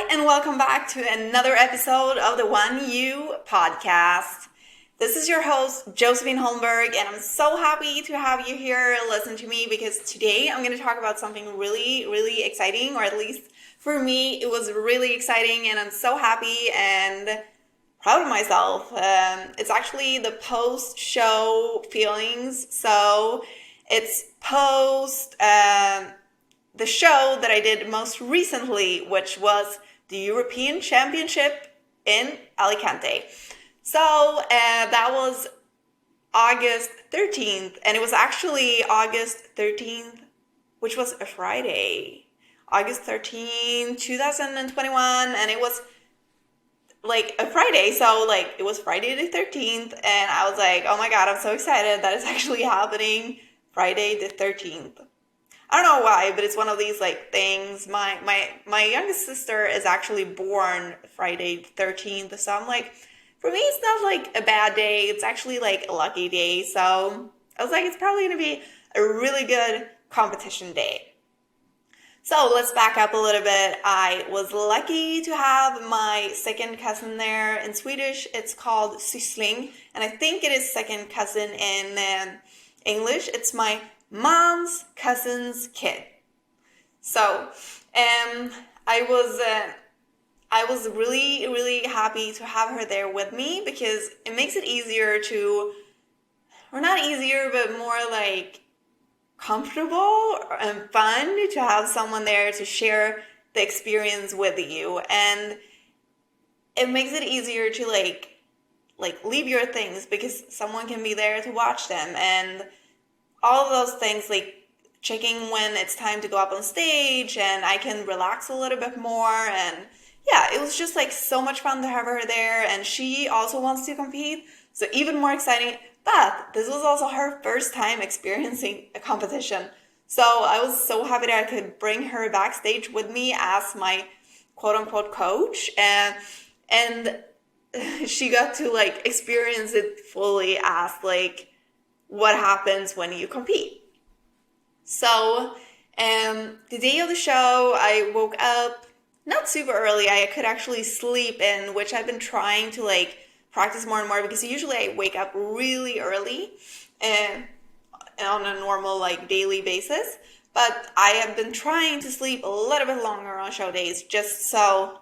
and welcome back to another episode of the One You podcast. This is your host, Josefine Holmberg, and I'm so happy to have you here listen to me because today I'm going to talk about something really exciting, or at least for me, it was really exciting, and I'm so happy and proud of myself. It's actually the post-show feelings, so it's post the show that I did most recently, which was the European Championship in Alicante. So that was August 13th, and it was actually August 13th, which was a Friday. August 13th, 2021, and it was like a Friday, so like it was Friday the 13th, and I was like, oh my god, I'm so excited that it's actually happening Friday the 13th. I don't know why, but it's one of these like things. My youngest sister is actually born Friday the 13th, so I'm like, for me it's not like a bad day, it's actually like a lucky day. So I was like, it's probably gonna be a really good competition day. So let's back up a little bit. I was lucky to have my second cousin there. In Swedish, it's called syssling, and I think it is second cousin in English. It's my mom's cousin's kid. So I was really happy to have her there with me because it makes it easier to, or not easier, but more like comfortable and fun to have someone there to share the experience with you, and it makes it easier to like leave your things because someone can be there to watch them, and all of those things, like checking when it's time to go up on stage, and I can relax a little bit more. And yeah, it was just like so much fun to have her there, and she also wants to compete, so even more exciting. But this was also her first time experiencing a competition. So I was so happy that I could bring her backstage with me as my quote-unquote coach. And she got to like experience it fully as like what happens when you compete. So the day of the show, I woke up not super early. I could actually sleep in, which I've been trying to like practice more and more, because usually I wake up really early and on a normal like daily basis, but I have been trying to sleep a little bit longer on show days, just so,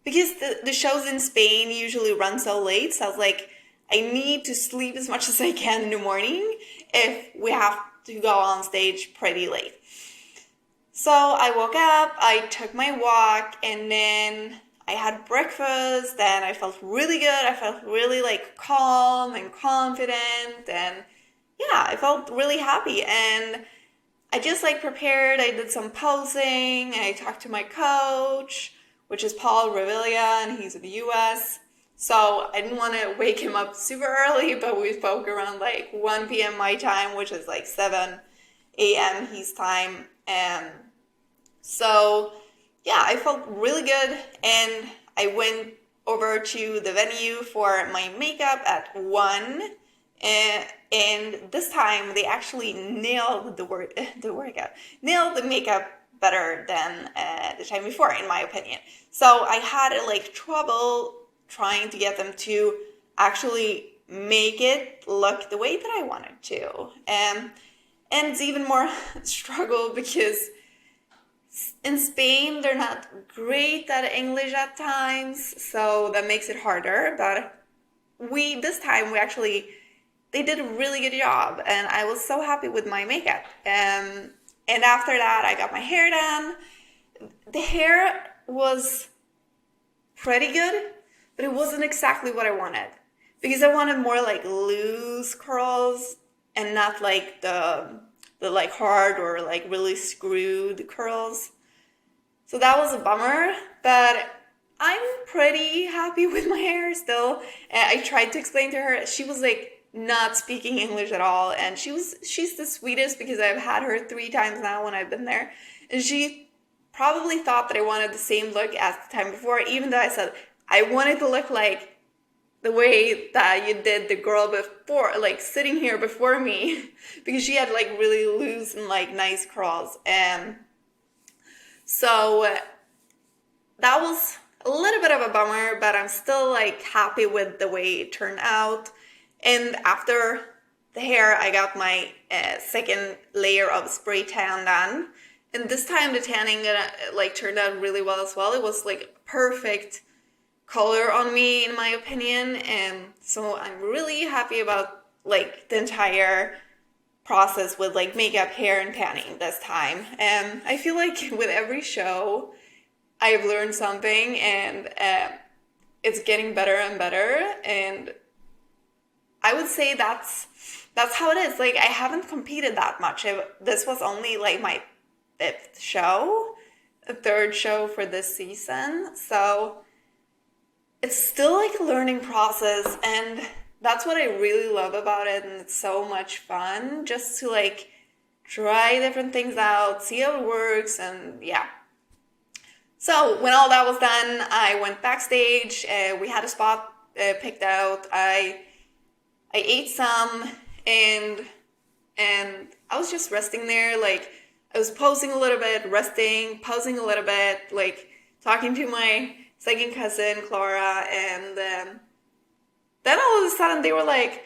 because the shows in Spain usually run so late. So I was like, I need to sleep as much as I can in the morning if we have to go on stage pretty late. So I woke up, I took my walk, and then I had breakfast, and I felt really good. I felt really like calm and confident, and yeah, I felt really happy. And I just like prepared. I did some posing, and I talked to my coach, which is Paul Revilia, and he's in the US. So I didn't want to wake him up super early, but we spoke around like 1 p.m. my time, which is like 7 a.m. his time. And so yeah, I felt really good, and I went over to the venue for my makeup at 1, and this time they actually nailed nailed the makeup better than the time before, in my opinion. So I had like trouble trying to get them to actually make it look the way that I wanted to, and it's even more struggle because in Spain, they're not great at English at times, so that makes it harder. But they did a really good job, and I was so happy with my makeup. And after that, I got my hair done. The hair was pretty good, but it wasn't exactly what I wanted, because I wanted more like loose curls and not like the like hard or like really screwed curls. So that was a bummer, but I'm pretty happy with my hair still. And I tried to explain to her. She was like not speaking English at all, and she's the sweetest, because I've had her 3 times now when I've been there, and she probably thought that I wanted the same look as the time before, even though I said I wanted to look like the way that you did the girl before, like sitting here before me, because she had like really loose and like nice curls. And so that was a little bit of a bummer, but I'm still like happy with the way it turned out. And after the hair, I got my second layer of spray tan done. And this time the tanning like turned out really well as well. It was like perfect color on me, in my opinion. And so I'm really happy about like the entire process with like makeup, hair, and tanning this time. And I feel like with every show, I've learned something, and it's getting better and better. And I would say that's how it is. Like, I haven't competed that much. This was only like my fifth show, the third show for this season. So it's still like a learning process, and that's what I really love about it. And it's so much fun just to like try different things out, see how it works, and yeah. So when all that was done, I went backstage. We had a spot picked out. I ate some, and I was just resting there. Like, I was posing a little bit, resting, posing a little bit, like talking to my second cousin Clara, and then all of a sudden they were like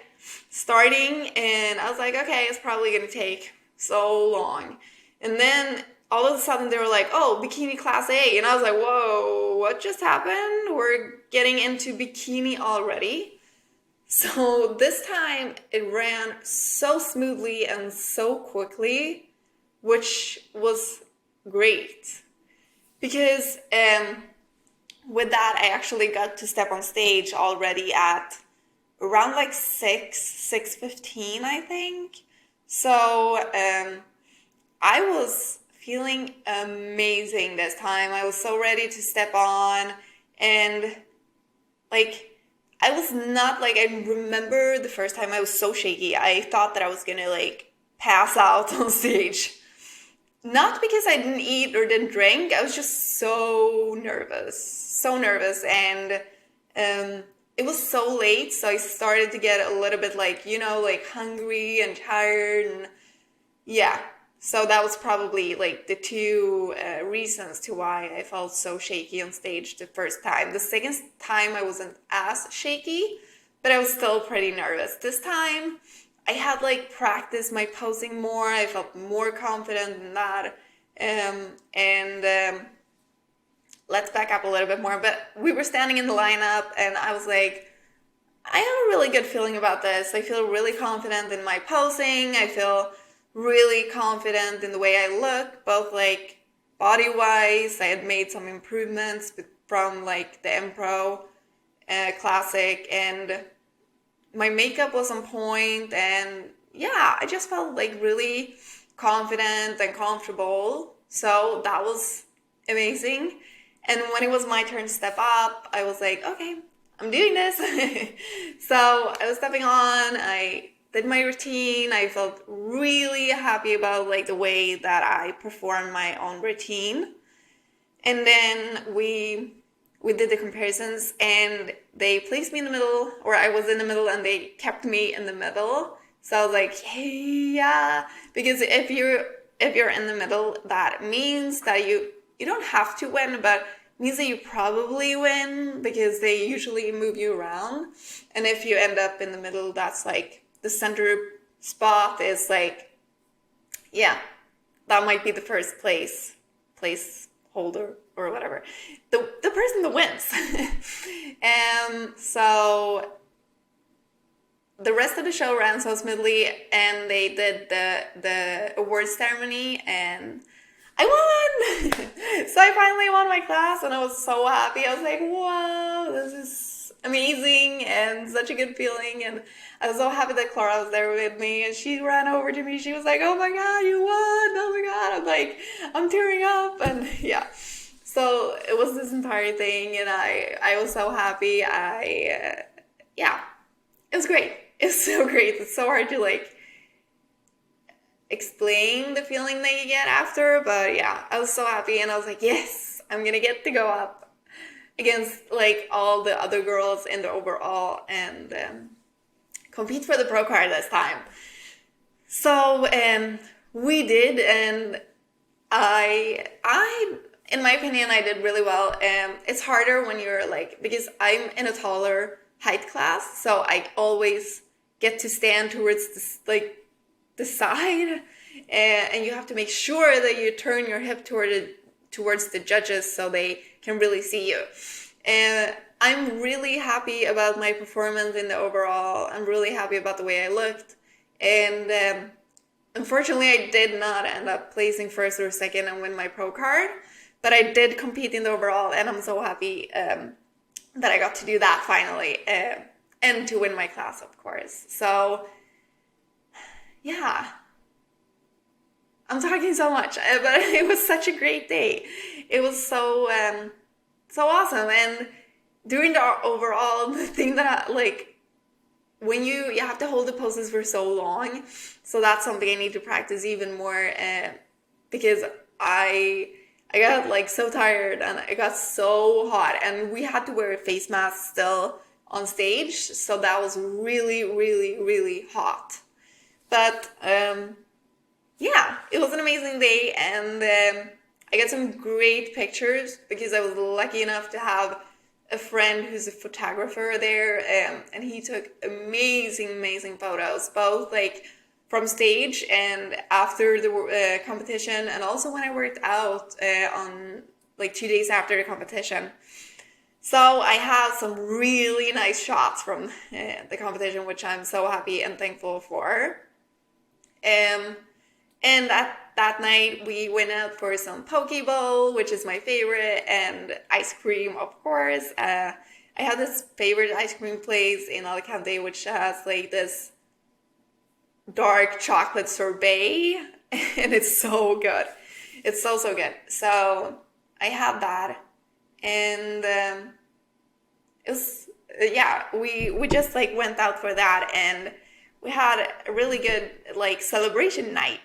starting, and I was like, okay, it's probably gonna take so long. And then all of a sudden they were like, oh, bikini class A. And I was like, whoa, what just happened? We're getting into bikini already. So this time it ran so smoothly and so quickly, which was great. Because with that, I actually got to step on stage already at around like 6:15, I think. So I was feeling amazing this time. I was so ready to step on, and like, I was not like, I remember the first time I was so shaky. I thought that I was gonna like pass out on stage. Not because I didn't eat or didn't drink. I was just so nervous, and it was so late, so I started to get a little bit like, like hungry and tired, and yeah. So that was probably like the two reasons to why I felt so shaky on stage the first time. The second time I wasn't as shaky, but I was still pretty nervous. This time I had like practiced my posing more. I felt more confident in that. Let's back up a little bit more. But we were standing in the lineup, and I was like, I have a really good feeling about this. I feel really confident in my posing. I feel really confident in the way I look, both like body-wise. I had made some improvements from like the Impro Classic, and my makeup was on point, and yeah, I just felt like really confident and comfortable. So that was amazing. And when it was my turn to step up, I was like, okay, I'm doing this. So I was stepping on, I did my routine. I felt really happy about like the way that I performed my own routine. And then we did the comparisons, and they placed me in the middle, or I was in the middle, and they kept me in the middle. So I was like, hey, yeah, because if you're in the middle, that means that you don't have to win, but means that you probably win, because they usually move you around. And if you end up in the middle, that's like the center spot is like, yeah, that might be the first place holder or whatever, the person that wins. So the rest of the show ran so smoothly, and they did the awards ceremony, and I won. So I finally won my class, and I was so happy. I was like, wow, this is amazing and such a good feeling. And I was so happy that Clara was there with me, and she ran over to me. She was like, oh my God, you won. Oh my God. I'm like, I'm tearing up. And yeah, so it was this entire thing, and I was so happy. Yeah, it was great. It's so great. It's so hard to like explain the feeling that you get after, but yeah, I was so happy, and I was like, yes, I'm gonna get to go up against like all the other girls in the overall and compete for the pro card this time. So we did, and I in my opinion, I did really well. It's harder when you're like, because I'm in a taller height class, so I always get to stand towards this, like the side, and you have to make sure that you turn your hip towards the judges so they can really see you. And I'm really happy about my performance in the overall. I'm really happy about the way I looked. And unfortunately, I did not end up placing first or second and win my pro card, but I did compete in the overall, and I'm so happy that I got to do that finally, and to win my class, of course. So, yeah. I'm talking so much, but it was such a great day. It was so awesome. And during the overall, the thing that when you have to hold the poses for so long, so that's something I need to practice even more, because I got like so tired and it got so hot, and we had to wear a face mask still on stage, so that was really, really, really hot. But yeah, it was an amazing day, and I got some great pictures because I was lucky enough to have a friend who's a photographer there, and he took amazing photos, both like from stage and after the competition, and also when I worked out on like 2 days after the competition. So I have some really nice shots from the competition, which I'm so happy and thankful for. And that night we went out for some poke bowl, which is my favorite, and ice cream, of course. I have this favorite ice cream place in Alicante, which has like this dark chocolate sorbet, and it's so good. It's so good. So I had that, and it was we just like went out for that, and we had a really good like celebration night.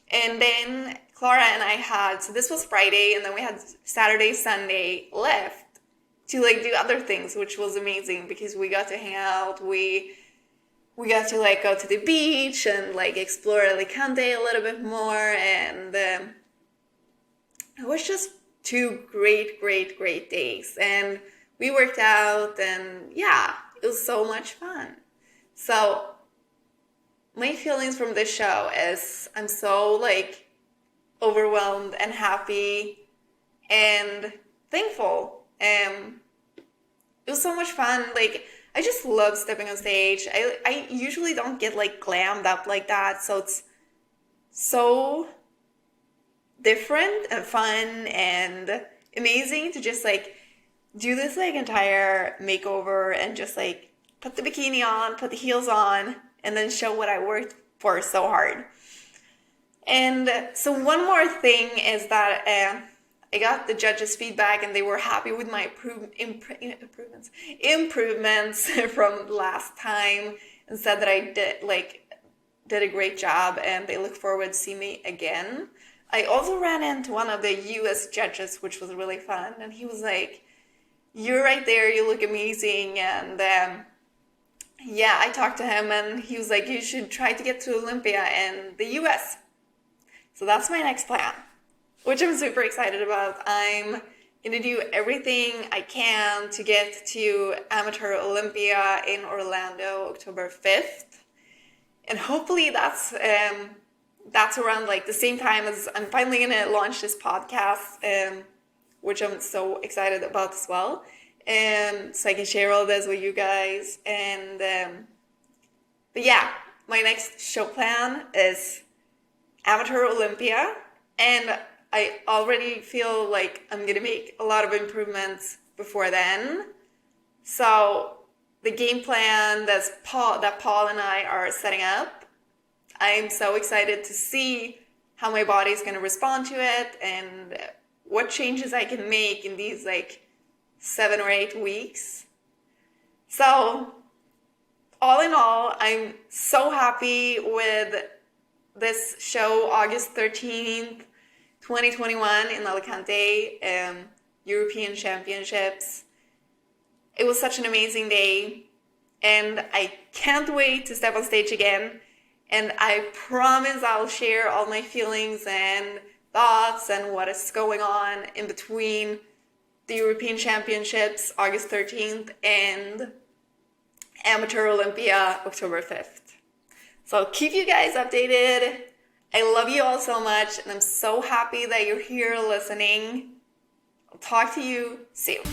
And then Clara and I had, so this was Friday, and then we had Saturday, Sunday left to like do other things, which was amazing because we got to hang out. We got to like go to the beach and like explore Alicante a little bit more, and it was just 2 great days. And we worked out, and yeah, it was so much fun. So my feelings from this show is I'm so like overwhelmed and happy and thankful. It was so much fun. Like, I just love stepping on stage. I usually don't get like glammed up like that, so it's so different and fun and amazing to just like do this like entire makeover and just like put the bikini on, put the heels on, and then show what I worked for so hard. And so one more thing is that I got the judges' feedback, and they were happy with my improvements from last time, and said that I did a great job, and they look forward to see me again. I also ran into one of the US judges, which was really fun, and he was like, "You're right there, you look amazing," and yeah, I talked to him, and he was like, "You should try to get to Olympia in the US." So that's my next plan, which I'm super excited about. I'm gonna do everything I can to get to Amateur Olympia in Orlando, October 5th. And hopefully that's around like the same time as I'm finally gonna launch this podcast, which I'm so excited about as well. So I can share all this with you guys. And but yeah, my next show plan is Amateur Olympia, and I already feel like I'm gonna make a lot of improvements before then. So the game plan that Paul and I are setting up, I'm so excited to see how my body's gonna respond to it and what changes I can make in these like 7 or 8 weeks. So all in all, I'm so happy with this show, August 13th, 2021 in Alicante, European Championships. It was such an amazing day, and I can't wait to step on stage again. And I promise I'll share all my feelings and thoughts and what is going on in between the European Championships, August 13th, and Amateur Olympia, October 5th. So I'll keep you guys updated. I love you all so much, and I'm so happy that you're here listening. I'll talk to you soon.